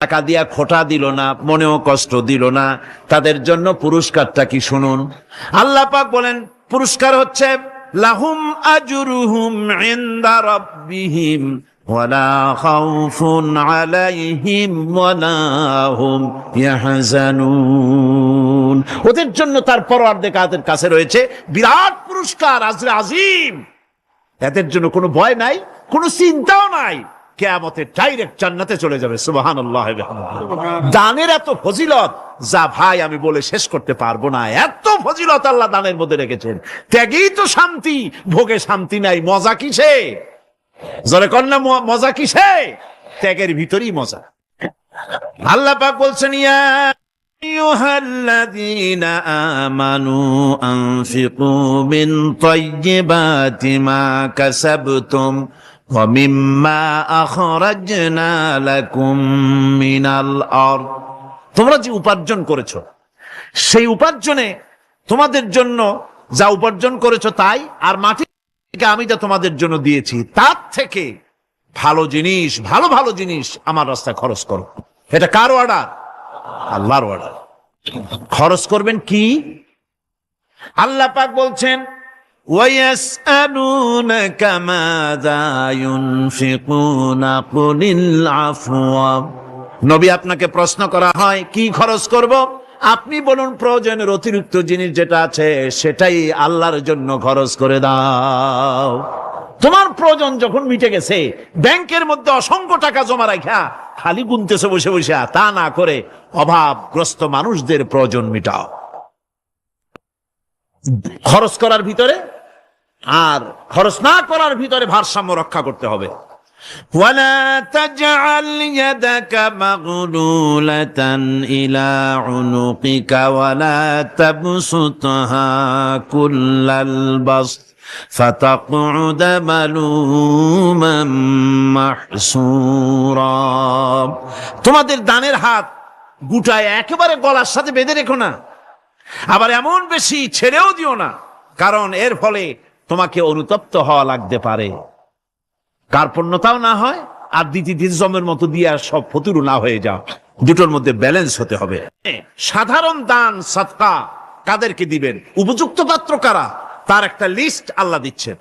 টাকা দিয়া খোটা দিল না, মনেও কষ্ট দিল না, তাদের জন্য পুরস্কারটা কি শুনুন। আল্লাহ পাক বলেন পুরস্কার হচ্ছে লাহুম আজরুহুম ইনদা রাব্বিহিম ওয়ালা খাউফুন আলাইহিম ওয়ালা হুম ইয়াহজানুন। ওদের জন্য তার পরওয়ারদিগারের কাছে রয়েছে বিরাট পুরস্কার, আজরে আজিম। এদের জন্য কোনো ভয় নাই, কোনো চিন্তাও নাই, কিয়ামতে ডাইরেক্ট জান্নাতে চলে যাবে। সুবহানাল্লাহ। দানের এত ফজিলত যা ভাই আমি বলে শেষ করতে পারবো না। এত ফজিলত আল্লাহ দানের মধ্যে রেখেছেন। ত্যাগেই তো শান্তি, ভোগে শান্তি নাই, মজা কিসে? জোরে কন্যা মজা কিসে? ত্যাগের ভিতরেই মজা। আল্লাহ পাক বলছেন ইয়া আইয়ুহাল্লাযীনা আমানু আনফিকু মিন তাইয়্যিবাতি মা কাসাবতুম ওয়া মিম্মা আখরাজনা লাকুম মিনাল আরদ। তোমরা যে উপার্জন করেছো, সেই উপার্জনে তোমাদের জন্য যা উপার্জন করেছো তাই, আর মাটি থেকে আমি যা তোমাদের জন্য দিয়েছি তার থেকে ভালো জিনিস, ভালো ভালো জিনিস আমার রাস্তায় খরচ করো। এটা কার অর্ডার? আল্লাহর অর্ডার। খরচ করবেন কি? আল্লাহ পাক বলছেন ওয়ায়াসআলুনাকা মাযা ইউনফিকুনা কুলিল আফওয়া। নবী আপনাকে প্রশ্ন করা হয় কি খরচ করব? আপনি বলুন প্রয়োজনের অতিরিক্ত জিনিস যেটা আছে সেটাই আল্লাহর জন্য খরচ করে দাও। তোমার প্রয়োজন যখন মিটে গেছে, ব্যাংকের মধ্যে অসংখ্য টাকা জমা রাখা খালি গুনতেছে বসে বসে, তা না করে অভাবগ্রস্ত মানুষদের প্রয়োজন মিটাও। খরচ করার ভিতরে আর খরচ না করার ভিতরে ভারসাম্য রক্ষা করতে হবে। ওয়ালা তাজআল ইয়াদাকা মাগলুলাতান ইলা উনুকিকা ওয়ালা তাবসুতহা কুল্লাল বাসত ফাতাকউদ মালুমান মাহসুরা। তোমাদের দানের হাত গুটায় একেবারে গলার সাথে বেঁধে রেখো না, আবার এমন বেশি ছেড়েও দিও না, কারণ এর ফলে তোমাকে অনুতপ্ত হওয়া লাগতে পারে, কার্পণ্যতাও না হয়, আর জমের মতো দিয়ে আর সব ফতুরু না হয়ে যাও। দুটোর মধ্যে ব্যালেন্স হতে হবে। সাধারণ দান সাদকা কাদেরকে দিবেন, উপযুক্ত পাত্র কারা, তার একটা লিস্ট আল্লাহ দিচ্ছেন।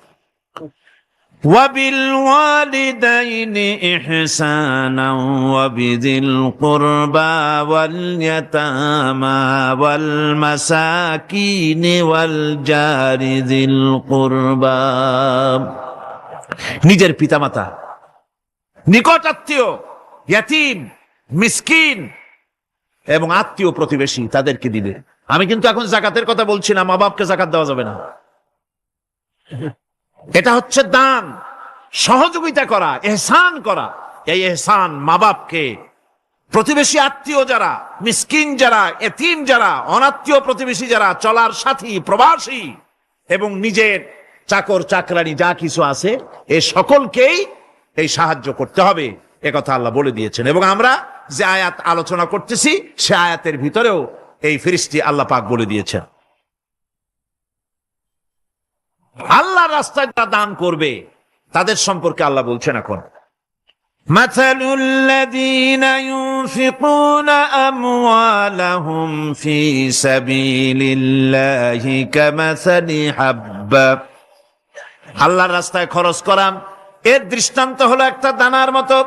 ওয়াবিল ওয়ালিদাইনি ইহসানা ওয়াবিযিল কুরবা ওয়াল ইয়াতামা ওয়াল মাসাকিন ওয়াল জারি যিল কুরবা। নিজের পিতামাতা, নিকট আত্মীয়, ইয়াতীম, মিসকিন এবং আত্মীয় প্রতিবেশী তাদেরকে দিবে। আমি কিন্তু এখন যাকাতের কথা বলছি না, মা বাপকে যাকাত দেওয়া যাবে না। এটা হচ্ছে দান, সহযোগিতা করা, ইহসান করা। এই ইহসান মা বাপকে, প্রতিবেশী আত্মীয় যারা, মিসকিন যারা, এতিম যারা, অনাত্মীয় প্রতিবেশী যারা, চলার সাথী, প্রবাসী এবং নিজের চাকর চাকরানি যা কিছু আছে, এ সকলকেই এই সাহায্য করতে হবে, একথা আল্লাহ বলে দিয়েছেন। এবং আমরা যে আয়াত আলোচনা করতেছি সে আয়াতের ভিতরেও এই ফিরিস্তি আল্লাহ পাক বলে দিয়েছেন। আল্লাহর রাস্তায় যারা দান করবে তাদের সম্পর্কে আল্লাহ বলছেন এখন মাসালুল লাযীনা ইউনফিকুনা আমওয়ালাহুম ফি সাবিলিল্লাহি কামাসালি হাব্বা। আল্লাহর রাস্তায় খরচ করা এর দৃষ্টান্ত হলো একটা দানার মতো,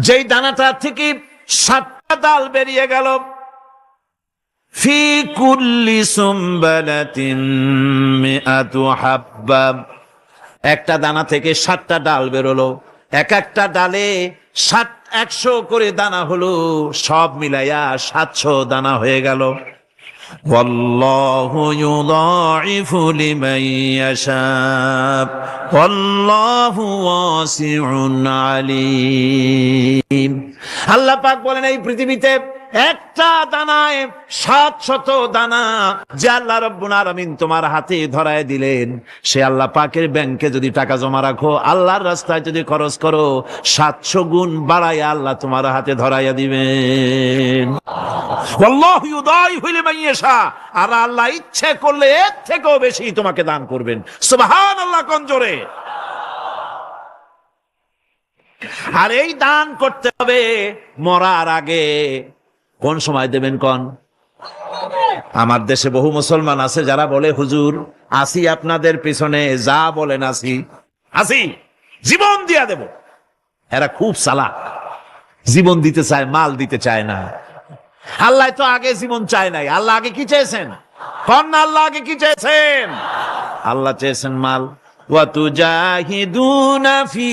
যেই দানাটা থেকে 7টা ডাল বেরিয়ে গেল। ফি কুল্লি সুমবালাতিন মিআতু হাব্বা। একটা দানা থেকে 7টা ডাল বেরোলো, এক একটা ডালে 100 করে দানা হলো, সব মিলাইয়া 700 দানা হয়ে গেল। ওয়াল্লাহু ইউদাইফু লিমান ইয়াশা ওয়াল্লাহু ওয়াসিউন আলিম। আল্লাহ পাক বলেন এই পৃথিবীতে একটা দানায় 700 দানা যে আল্লাহ রাব্বুল আলামিন তোমার হাতে ধরায় দিলেন, সে আল্লাহ পাকের ব্যাংকে যদি টাকা জমা রাখো, আল্লাহর রাস্তায় যদি খরচ করো, 700 গুণ বাড়াইয়া আল্লাহ তোমার হাতে ধরাইয়া দিবেন। আল্লাহু ইউদাইফু লিমান ইয়াশা। আর আল্লাহ ইচ্ছে করলে এর থেকেও বেশি তোমাকে দান করবেন। সুবহানাল্লাহ। কোন জোরে! আর এই দান করতে হবে মরার আগে। কোন সময় দেবেন কোন? আমার দেশে বহু মুসলমান আছে যারা বলে, হুজুর আসি আপনাদের পিছনে, যা বলেন আসি, জীবন দিয়া দেব। এরা খুব চালাক, জীবন দিতে চায়, মাল দিতে চায় না। আল্লাহ তো আগে জীবন চায় নাই। আল্লাহ আগে কি চেয়েছেন? কোন আল্লাহ আগে কি চেয়েছেন? আল্লাহ চেয়েছেন মাল। وَتُجَاهِدُونَ فِي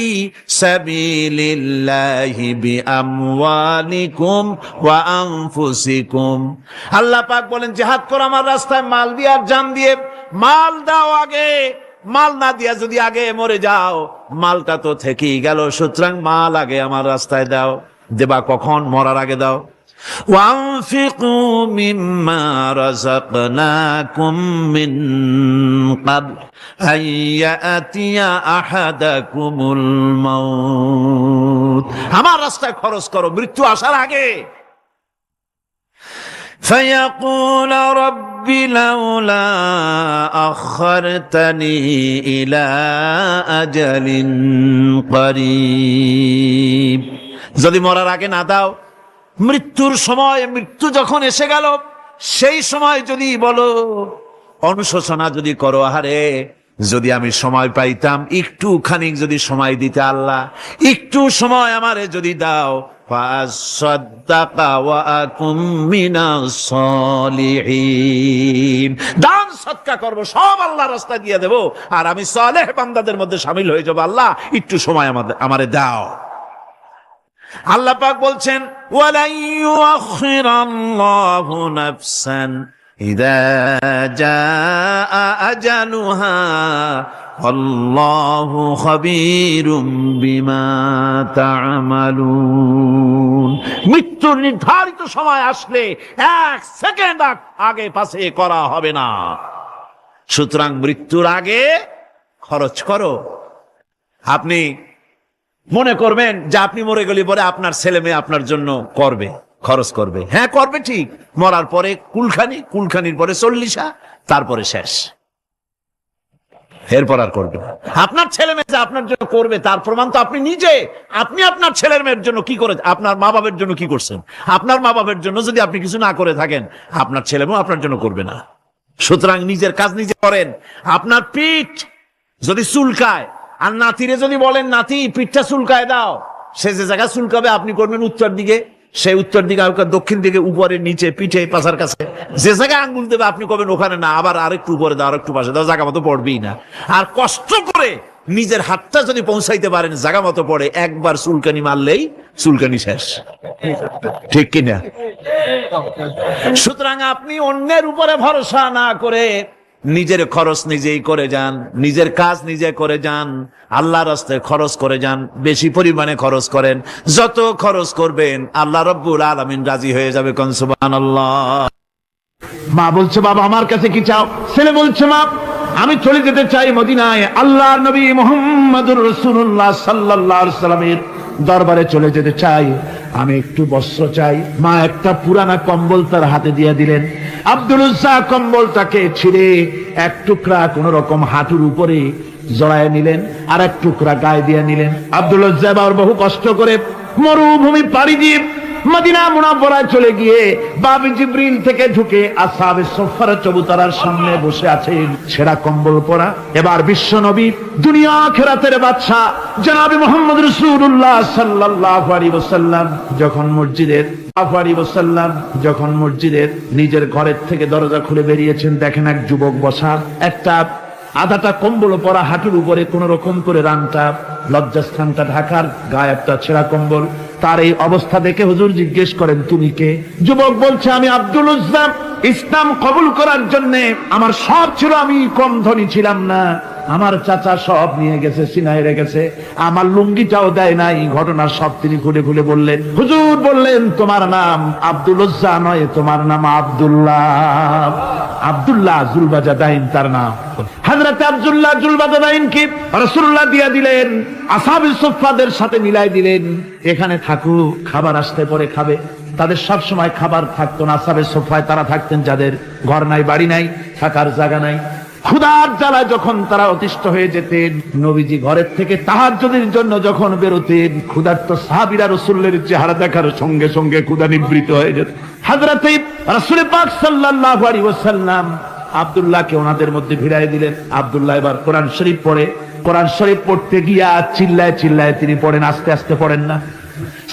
سَبِيلِ اللَّهِ بِأَمْوَالِكُمْ وَأَنفُسِكُمْ। আল্লাহ পাক বলেন জিহাদ করো আমার রাস্তায় মাল দিয়ে আর জান দিয়ে। মাল দাও আগে, মাল না দিয়া যদি আগে মরে যাও মালটা তো থেকেই গেল। সুতরাং মাল আগে আমার রাস্তায় দাও। দেবা কখন? মরার আগে দাও। وَأَنفِقُوا مِمَّا رَزَقْنَاكُم مِّن قَبْلِ أَن يَأْتِيَ أَحَدَكُمُ الْمَوْتُ। আমার রাস্তায় খরচ করো মৃত্যু আসার আগে। فَيَقُولَ رَبِّ لَوْلَا أَخَّرْتَنِي إِلَى أَجَلٍ قَرِيبٍ। যদি মরার আগে না দাও, মৃত্যুর সময়, মৃত্যু যখন এসে গেল সেই সময় যদি বলো, অনুশোচনা যদি করো, আহারে যদি আমি সময় পাইতাম, একটু খানিক যদি সময় দিতে, আল্লাহ একটু সময় আমারে যদি দাও, ফাসাদ্দাকা ওয়া আকুম মিনাস সালিহিন। দান সদকা করব, সব আল্লাহর রাস্তায় দিয়ে দেব, আর আমি সালেহ বান্দাদের মধ্যে শামিল হয়ে যাব। আল্লাহ একটু সময় আমারে দাও। আল্লাহ পাক বলছেন, ওয়ালা ইউআখিরাল্লাহু নাফসান ইযা জাআ আজালুহা আল্লাহু খাবীরুম বিমা তা'মালুন। মৃত্যুর নির্ধারিত সময় আসলে এক সেকেন্ড আগে পাশে করা হবে না। সুতরাং মৃত্যুর আগে খরচ করো। আপনি মনে করবেন যে আপনি মরে গেলে পরে আপনার ছেলে মেয়ে আপনার জন্য করবে, খরচ করবে। হ্যাঁ করবে ঠিক, মরার পরে কুলখানির পরে 40, তারপরে শেষ, এরপর আর করবে না। আপনার ছেলে মেয়ে যে আপনার জন্য করবে তার প্রমাণ তো আপনি নিজে। আপনি আপনার ছেলের মেয়ের জন্য কি করে, আপনার মা বাবার জন্য কি করছেন? আপনার মা বাবার জন্য যদি আপনি কিছু না করে থাকেন, আপনার ছেলে মেয়ে আপনার জন্য করবে না। সুতরাং নিজের কাজ নিজে করেন। আপনার পিঠ যদি চুলকায় আর নাতিরে যদি বলেন, নাতি পিঠটা চুলকায় দাও, সে যে জায়গায় চুলকাবে আপনি করবেন উত্তর দিকে, সেই উত্তর দিকে, দক্ষিণ দিকে, উপরে, নিচে, পিঠে, পাছার কাছে, যে জায়গায় আঙ্গুল দেবে আপনি করবেন ওখানে না, আবার আরেকটু উপরে দাও, আরেকটু পাশে দাও, জায়গা মতো পড়বেই না। আর কষ্ট করে নিজের হাতটা যদি পৌঁছাইতে পারেন জায়গা মতো পড়ে, একবার চুলকানি মারলেই চুলকানি শেষ, ঠিক কিনা? সুতরাং আপনি অন্যের উপরে ভরসা না করে নিজের খরচ নিজেই করে যান, নিজের কাজ নিজে করে যান, আল্লাহর রাস্তায় খরচ করে যান, বেশি পরিমাণে খরচ করেন। যত খরচ করবেন আল্লাহ রাব্বুল আলামিন রাজি হয়ে যাবে। কোন সুবহানাল্লাহ। মা বলছে, বাবা আমার কাছে কি চাও? ছেলে বলছে, মা আমি চলে যেতে চাই মদিনায়, আল্লাহর নবী মুহাম্মদুর রাসূলুল্লাহ সাল্লাল্লাহু আলাইহি সাল্লামের দরবারে চলে যেতে চাই, আমি একটু বস্ত্র চাই। মা একটা পুরানা কম্বল তার হাতে দিয়ে দিলেন। আব্দুল উজ্জা কম্বলটাকে ছিঁড়ে এক টুকরা কোন রকম হাঁটুর উপরে জড়ায় নিলেন, আর এক টুকরা গায়ে দিয়ে নিলেন। আব্দুল উজ্জা আবার বহু কষ্ট করে মরুভূমি পাড়ি দিয়ে মদিনা মুনাওয়ারায় চলে গিয়ে বাবি জিবরিল থেকে ঢুকে আসহাবে সুফফার চবুতরার সামনে বসে আছেন, ছেঁড়া কম্বল পরা। এবার বিশ্ব নবী, দুনিয়া আখিরাতের বাদশা জনাবে মুহাম্মদ রাসূলুল্লাহ সাল্লাল্লাহু আলাইহি ওয়াসাল্লাম যখন মসজিদের নিজের ঘরের থেকে দরজা খুলে বেরিয়েছেন, দেখেন এক যুবক বসা, একটা আধাটা কম্বল পরা, হাঁটুর উপরে কোন রকম করে রানটা, লজ্জাস্থানটা ঢাকার, গায়ে একটা ছেঁড়া কম্বল। তার এই অবস্থা দেখে হুজুর জিজ্ঞেস করেন, তুমি কে? যুবক বলছে, আমি আব্দুল উজ্জা। ইসলাম কবুল করার জন্য আমার সব ছিল, আমি কম ধনী ছিলাম না, আমার চাচা সব নিয়ে গেছে, সিনায় রেখেছে, আমার লুঙ্গিটাও দেয় নাই। ঘটনা সব তিনি খুলে খুলে বললেন। হুজুর বললেন, তোমার নাম আব্দুল উজ্জা নয়, তোমার নাম আব্দুল্লাহ। আব্দুল্লাহ জুলবাজাদাইন তার নাম। হযরত আব্দুল্লাহ জুলবাজাদাইন কি রাসূলুল্লাহ দিয়া দিলেন, আসহাবে সুফফাদের সাথে মিলাই দিলেন, এখানে থাকো, খাবার আসতে পরে খাবে। তাদের সব সময় খাবার থাকতো না। আসহাবে সুফফায় তারা থাকতেন যাদের ঘর নাই, বাড়ি নাই, থাকার জায়গা নাই, ক্ষুধার জ্বালায় যখন তারা অতিষ্ঠ হয়ে যেতেন, নবীজি ঘরের থেকে তাহাজ্জুদের জন্য যখন বেরোতেন, ক্ষুধার্ত সাহাবীরা রাসূলের চেহারা দেখার সঙ্গে সঙ্গে ক্ষুধা নিবৃত হয়ে যেত। হযরতে রাসূল পাক সাল্লাল্লাহু আলাইহি ওয়াসাল্লাম আব্দুল্লাহকে ওনাদের মধ্যে ভিড়াই দিলেন। আব্দুল্লাহ এবার কোরআন শরীফ পড়ে। কোরআন শরীফ পড়তে গিয়া চিল্লায় চিল্লায় তিনি পড়েন, আস্তে আস্তে পড়েন না।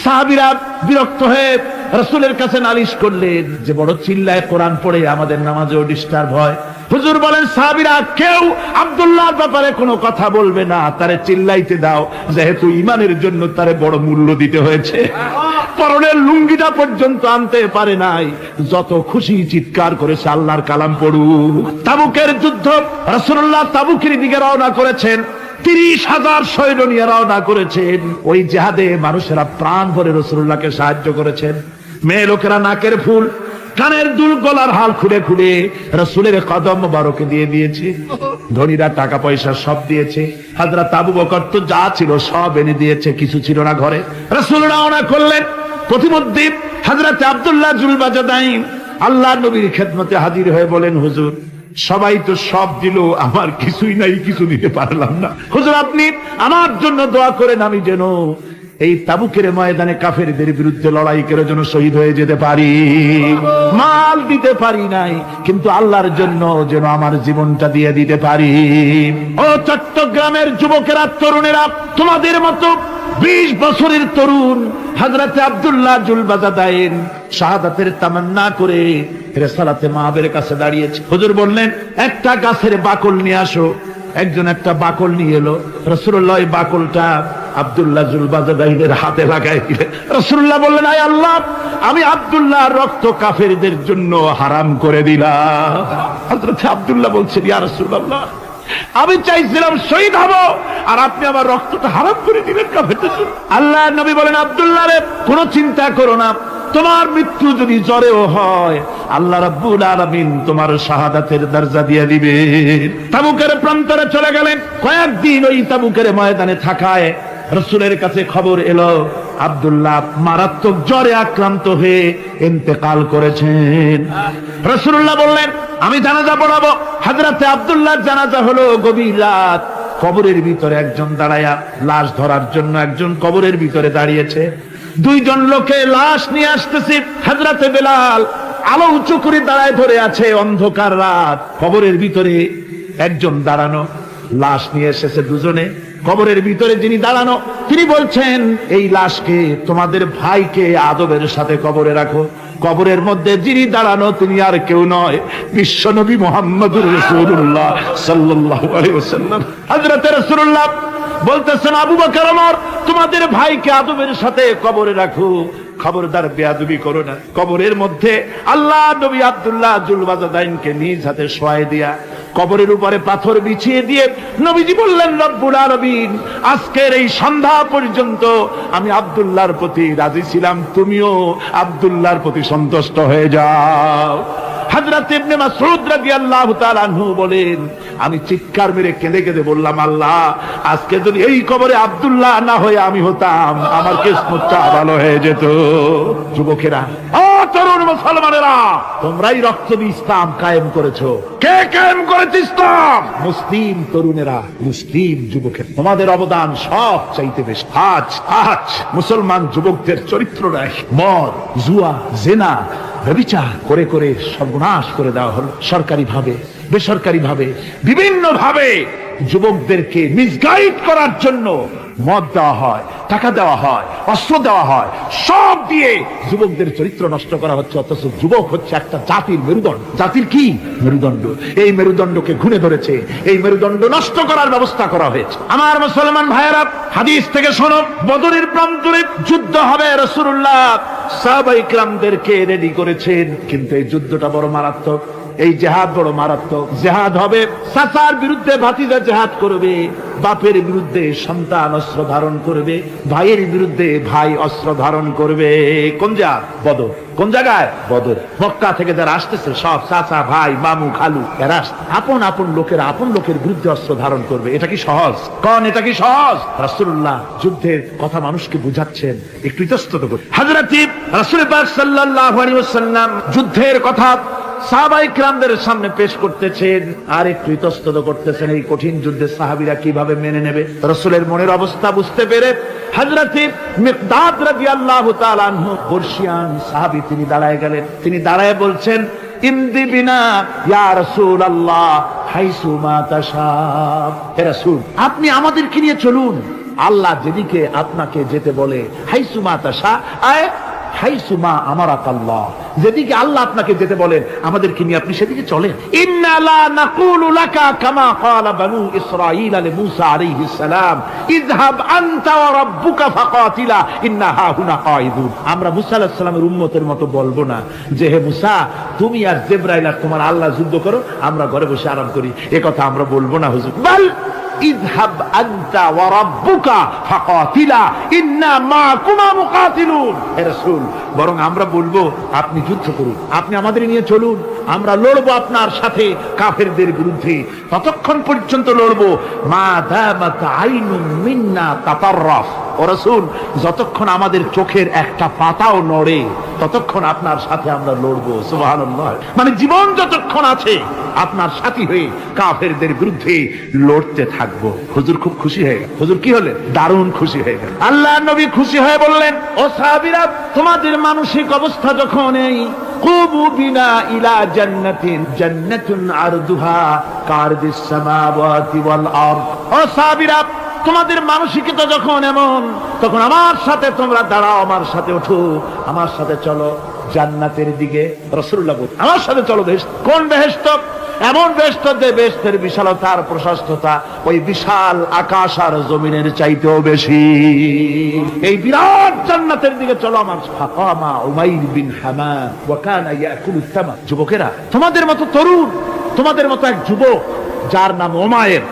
সাহাবীরা বিরক্ত হয়ে রাসূলের কাছে নালিশ করলেন যে বড় চিল্লায় কোরআন পড়ে আমাদের নামাজেও ডিস্টার্ব হয়। হুজুর বলেন, সাহাবীরা কেউ আব্দুল্লাহর ব্যাপারে কোনো কথা বলবে না, তারে চিল্লাইতে দাও, যেহেতু ঈমানের জন্য তারে বড় মূল্য দিতে হয়েছে। পরনের লুঙ্গিটা পর্যন্ত আনতে পারে নাই, যত খুশি চিৎকার করেছে আল্লাহর কালাম পড়ুক। তাবুকের যুদ্ধ, রাসূলুল্লাহ তাবুকের দিকে রওনা করেছেন, 30,000 সৈন্য নিয়ে রওনা করেছেন। ওই জিহাদে মানুষেরা প্রাণ ভরে রাসূলুল্লাহকে সাহায্য করেছেন। মেয়ে লোকেরা নাকের ফুল, কানের দুল, গলার হাল খুলে খুলে রাসূলের কদম মোবারকে দিয়ে দিয়েছে। ধনীরা টাকা পয়সা সব দিয়েছে। হযরত আবু বকর তো যা ছিল সব এনে দিয়েছে, কিছু ছিল না ঘরে। রাসূল রওনা করলেন। প্রতিমধ্যে হযরত আব্দুল্লাহ জুলবাজাদাইন আল্লাহর নবীর খেদমতে হাজির হয়ে বলেন, হুজুর সবাই তো সব দিল, আমার কিছুই নাই, কিছু দিতে পারলাম না। হুজুর আপনি আমার জন্য দোয়া করেন, আমি যেন এই তাবুকের ময়দানে কাফেরদের বিরুদ্ধে লড়াই করে যেন শহীদ হয়ে যেতে পারি। মাল দিতে পারি নাই, কিন্তু আল্লাহর জন্য যেন আমার জীবনটা দিয়ে দিতে পারি। ও চট্টগ্রামের যুবকেরা, তরুণেরা, তোমাদের মতো 20 বছরের তরুণ হযরতে আব্দুল্লাহ জুলবাজাদাইন শাহাদাতের তামান্না করে রিসালাতে মাহবের কাছে দাঁড়িয়েছে। হুজুর বললেন, একটা গাছের বাকল নিয়ে আসো। একজন একটা বাকল নিয়ে এলো। রাসূলুল্লাহ এই বাকলটা আব্দুল্লাহ জুলবাজাদাইনের হাতে লাগাই দিলেন। রাসূলুল্লাহ বললেন, আয় আল্লাহ, আমি আব্দুল্লাহর রক্ত কাফেরদের জন্য হারাম করে দিলাম। হযরত আব্দুল্লাহ বলছেন, ইয়া রাসূলুল্লাহ, আমি চাইছিলাম শহীদ হব, আর আপনি আমার রক্তটা হারাম করে দিলেন কাফেরদের জন্য। আল্লাহর নবী বলেন, আব্দুল্লাহ রে, কোনো চিন্তা করো না, তোমার মৃত্যু যদি জ্বরেও হয়, আল্লাহ রাব্বুল আলামিন তোমার শাহাদাতের দরজা দিয়ে দিবেন। তাবুকের প্রান্তরে চলে গেলেন। কয়েকদিন ওই তাবুকের ময়দানে থাকায় রাসূলের কাছে খবর এলো, আব্দুল্লাহ মারাত্মক জ্বরে আক্রান্ত হয়ে ইন্তেকাল করেছেন। রাসূলুল্লাহ বললেন, আমি জানাজা পড়াবো। হযরতে আব্দুল্লাহর জানাজা হলো গভীর রাত। কবরের ভিতরে একজন দাঁড়ায়া লাশ ধরার জন্য একজন কবরের ভিতরে দাঁড়িয়েছে। 2 জন লোকে লাশ নিয়ে আসতেছে। হযরতে বেলাল আলো উঁচু করে দাঁড়ায় ধরে আছে। অন্ধকার রাত, কবরের ভিতরে একজন দাঁড়ানো, লাশ নিয়ে এসেছে 2 জনে। কবরের ভিতরে যিনি দাঁড়ানো, তিনি বলছেন, এই লাশকে তোমাদের ভাইকে আদবের সাথে কবরে রাখো। কবরের মধ্যে যিনি দাঁড়ানো তিনি আর কেউ নয়, বিশ্বনবী মুহাম্মদুর রাসূলুল্লাহ সাল্লাল্লাহু আলাইহি ওয়াসাল্লাম। হযরতে রাসূলুল্লাহ বলতেছেন, আবু বকর, ওমর, তোমাদের ভাইকে আদবের সাথে কবরে রাখো, খবরদার বেয়াদবি করো না। কবরের মধ্যে আল্লাহ নবী আব্দুল্লাহ জুলবাজাদাইনকে নিজ হাতে শোয়াই দিয়া কবরের উপরে পাথর বিছিয়ে দিয়ে নবীজি বললেন, রব্বুল আলামিন, আজকের এই সন্ধ্যা পর্যন্ত আমি আব্দুল্লাহর প্রতি রাজি ছিলাম, তুমিও আব্দুল্লাহর প্রতি সন্তুষ্ট হয়ে যাও। হযরত ইবনে মাসউদ রাদিয়াল্লাহু তাআলা আনহু বলেন, আমি চিৎকার মেরে কেঁদে কেঁদে বললাম, আল্লাহ, আজকে যদি এই কবরে আব্দুল্লাহ না হয়ে আমি হতাম, আমার কিসমতটা ভালো হয়ে যেত। যুবকেরা, ও তরুণ মুসলমানেরা, তোমরাই রক্ত দিয়ে ইসলাম কায়েম করেছো। কে কায়েম করেছে ইসলাম? মুসলিম তরুণেরা, মুসলিম যুবকেরা। তোমাদের অবদান সব চাইতে বেশি। আজ মুসলমান যুবকদের চরিত্র নাই। মদ, জুয়া, জিনা, ব্যভিচার করে করে সর্বনাশ করে দেওয়া হলো। সরকারি ভাবে, বেসরকারি ভাবে, বিভিন্ন ভাবে যুবকদেরকে মিসগাইড করার জন্য মদ দেওয়া হয়, টাকা দেওয়া হয়, অস্ত্র দেওয়া হয়, সব দিয়ে যুবকদের চরিত্র নষ্ট করা হচ্ছে। অথচ যুবক হচ্ছে একটা জাতির মেরুদণ্ড। জাতির কি মেরুদণ্ড? এই মেরুদণ্ডকে ঘুরে ধরেছে, এই মেরুদণ্ড নষ্ট করার ব্যবস্থা করা হয়েছে। আমার মুসলমান ভাইয়েরা, হাদিস থেকে শোনো, বদরের প্রান্তরে যুদ্ধ হবে। রাসূলুল্লাহ সাহাবায়ে কিরামদেরকে রেডি করেছেন, কিন্তু এই যুদ্ধটা বড় মারাত্মক। এই জিহাদ বড় মারাত্মক। জিহাদ হবে, চাচার বিরুদ্ধে ভাতিজা জিহাদ করবে, বাপের বিরুদ্ধে সন্তান অস্ত্র ধারণ করবে, ভাইয়ের বিরুদ্ধে ভাই অস্ত্র ধারণ করবে। কোন জিহাদ? বদর। কোন জায়গায়? বদর। মক্কা থেকে যারা আসতেছে সব চাচা, ভাই, মামু, খালু, এরা আপন আপন লোকেরা আপন লোকের বিরুদ্ধে অস্ত্র ধারণ করবে। এটা কি সহজ? কোন এটা কি সহজ? রাসূলুল্লাহ যুদ্ধের কথা মানুষকে বুঝাচ্ছেন, একটু ইতস্তত করুন। হযরত রাসূল পাক সাল্লাল্লাহু আলাইহি ওয়াসাল্লাম যুদ্ধের কথা সাহাবায়ে কিরামদের সামনে পেশ করতেছেন আর একটু ইতস্তত করতেছেন এই কঠিন যুদ্ধে সাহাবীরা কিভাবে মেনে নেবে। রাসূলের মনের অবস্থা বুঝতে পেরে হযরত মিকদাদ রাদিয়াল্লাহু তাআলা আনহু বর্ষিয়ান সাহাবী তিনি দাঁড়ায় গেলেন। তিনি দাঁড়ায় বলছেন, ইমদি বিনা ইয়া রাসূলুল্লাহ হাইসু মা তাশা। হে রাসূল, আপনি আমাদেরকে নিয়ে চলুন, আল্লাহ যেদিকে আপনাকে যেতে বলে, হাইসু মা তাশা আয় হাইসু মা আমারাকাল্লাহ, যেদিকে আল্লাহ আপনাকে যেতে বলেন আমাদেরকে নিয়ে আপনি সেদিকে চলেন। ইন্না লা নাকুলু লাকা কামা ক্বালা বানু ইসরাঈল লিমূসা আলাইহিস সালাম, ইযহাব আনতা ওয়া রাব্বুকা ফাকাতিলা ইন্না হাহুনা কাঈদুন। আমরা মুসা আলাইহিস সালামের উম্মতের মতো বলবো না যে হে মুসা তুমি আর জিবরাইল আর তোমার আল্লাহ যুদ্ধ করো, আমরা ঘরে বসে আরাম করি, এ কথা আমরা বলবো না হুজুর। বল ইযহাব আনতা ওয়া রাব্বুকা ফাকাতিলা ইন্না মাআকুমা মুকাতিলুন। হে রাসূল, বরং আমরা বলবো আপনি যুদ্ধ করুন, আপনি আমাদের নিয়ে চলুন, আমরা লড়বো আপনার সাথে কাফেরদের বিরুদ্ধে, ততক্ষণ পর্যন্ত লড়বো মা দামাত আইনুম মিন্না তাতাররাফ। ও রাসূল, যতক্ষণ আমাদের চোখের একটা পাতাও নড়ে ততক্ষণ আপনার সাথে আমরা লড়বো। সুবহানাল্লাহ। মানে জীবন যতক্ষণ আছে আপনার সাথী হয়ে কাফেরদের বিরুদ্ধে লড়তে থাকবো। হুজুর খুব খুশি হয়ে গেল। হুজুর কি হলেন? দারুণ খুশি হয়ে গেল। আল্লাহর নবী খুশি হয়ে বললেন, ও সাহাবীরা, তোমাদের মানসিক অবস্থা যখন এই কুবু বিনা ইলা জান্নাতিন জান্নাতুন আরদুহা কারদিস সামাওয়াতি ওয়াল আরদ। ও সাহাবীরা, তোমাদের মানসিকতা যখন এমন, তখন আমার সাথে তোমরা দাঁড়াও, আমার সাথে ওঠো, আমার সাথে চলো জান্নাতের দিকে। রাসূলুল্লাহ বলেন, আমার সাথে চলো বেহেশত। কোন বেহেশত? এমন বেহেশত যে বেহেশতের বিশালতা আর প্রশস্ততা ওই বিশাল আকাশ আর জমিনের চাইতেও বেশি। এই বিরাট জান্নাতের দিকে চলো আমার সাথে। ফাকামা উমাইর বিন হামাম ওয়া কানা ইয়াকুলু তামার। যুবকেরা, তোমাদের মতো তরুণ, তোমাদের মতো এক যুবক যার নাম উমাইর,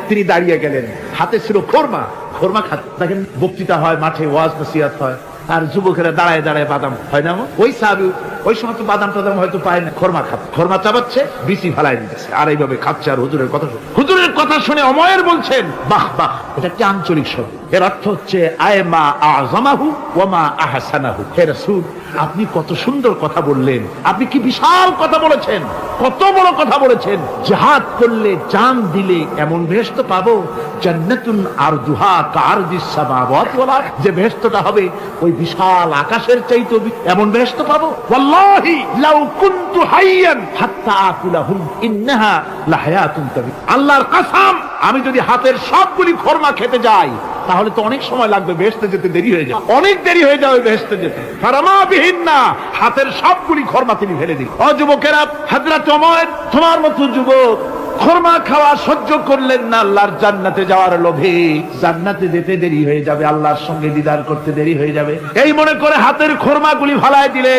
তিনি দাঁড়িয়ে গেলেন, হাতে ছিল খোরমা। খোরমা খাত দেখেন, বক্তৃতা হয়, মাঠে ওয়াজ নসিহত হয়, আর যুবকেরা দাঁড়ায় দাঁড়ায় বাদাম হয় না, ওই সাহাবী ওই সময় তো বাদাম টাদাম হয়তো পায় না, খোরমা খাত, খোরমা চাবাচ্ছে, বিচি ফালাই দিতেছে, আর এইভাবে খাচ্ছে আর হুজুরের কথা শুনে। হুজুরের কথা শুনে উমাইর বলছেন, বাহ বাহ, এটা একটি আঞ্চলিক শব্দ, এর অর্থ হচ্ছে আয় মা আযমাহু ওয়া মা আহসানাহু। হে রাসূল, আপনি কত সুন্দর কথা বললেন, আপনি কি বিশাল কথা বলেছেন, কত বড় কথা বলেছেন। জিহাদ করলে, জান দিলে এমন বেহেশত পাবো, জান্নাতুন আরদুহা কারদিস সামাওয়াতি ওয়াল আরদ, যে বেহেশতটা হবে ওই বিশাল আকাশের চাইতে এমন বেহেশত পাবো। ওয়াল্লাহি লাউ কুনতু হাইয়ান হাত্তা আকুলাহুম ইন্নাহা লাহায়াতুন তাবি। আল্লাহর কসম, আমি যদি হাতের সবগুলি খোরমা খেতে যাই তাহলে তো অনেক সময় লাগবে, বেহেশতে যেতে দেরি হয়ে যাবে, অনেক দেরি হয়ে যাবে বেহেশতে যেতে। ফারামা বিহিন্না, হাতের সবগুলি খোরমা তিনি ফেলে দিন। ও যুবকেরা, হযরত ওমর তোমার মতো যুবক খোরমা খাওয়া সহ্য করলেন না আল্লাহর জান্নাতে যাওয়ার লোভে। জান্নাতে যেতে দেরি হয়ে যাবে, আল্লাহর সঙ্গে দিদার করতে দেরি হয়ে যাবে, এই মনে করে হাতের খোরমাগুলি ফালায় দিলেন।